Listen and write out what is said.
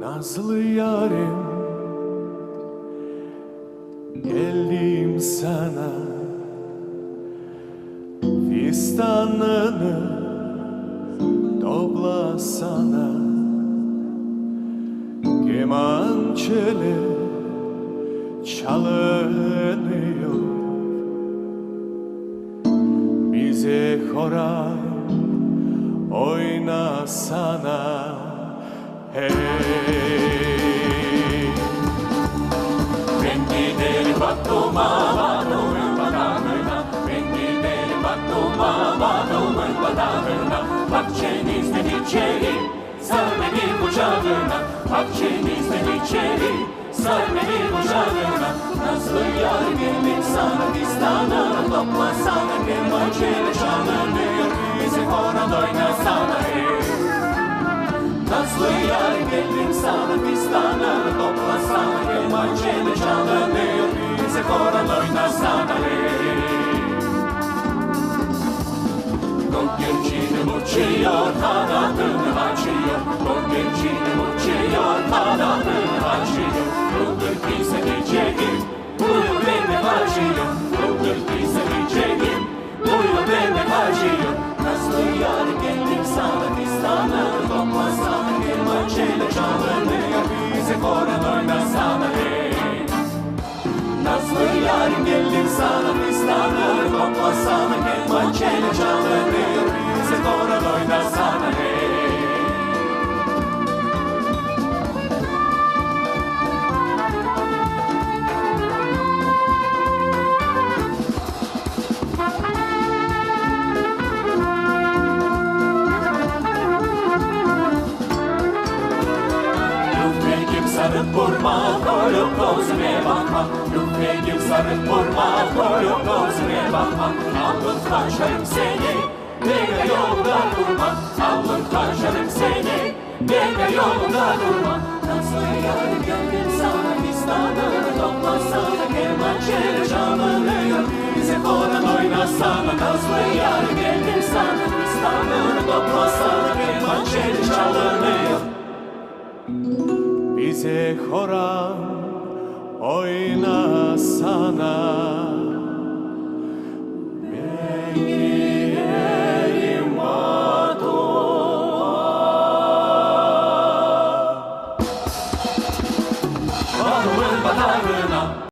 Nazlı yarim, geldim sana, fistanını toplasana, kemançeli çalınıyor, bize horay oynasana. Hey, ben giderim Batum'un vatanına, ben giderim Batum'un vatanına. Bahçenizden içeri, sar beni kucağına, bahçenizden içeri, sar beni kucağına. Nazlı yar gelin sana, fistanını toplasana, kemançeli çalınıyor, bizi horon oynasana. Hey, nazlı yar gelin sana, fistanını toplasana, kemançeli çalınıyor, bize horon oynasana. Gölgecinim uçuyor, kanadını açıyor, gölgecinim uçuyor, kanadını açıyor. Bugün bize diyeceğim, buyur beni harcıyor, bugün bize diyeceğim, buyur beni harcıyor. Nazlı yar gelin sana, fistanını toplasana, kemançeli çalınıyor, bize horon oynasana. Nazlı yar gelin sana, fistanını toplasana, kemançeli çalınıyor, bize horon oynasana. Sarıp vurma, koyup gözüne bakma. Yüreğim sarıp vurma, koyup gözüne bakma. Alın kaçarım seni, neye yolda durma. Alın kaçarım seni, neye yolda durma. Nazlı yar gelin sana, fistanını toplasana, kemançeli çalınıyor, bize horon oynasana. Nazlı yar gelin sana, fistanını toplasana, kemançeli çalınıyor, bize horon oynasana.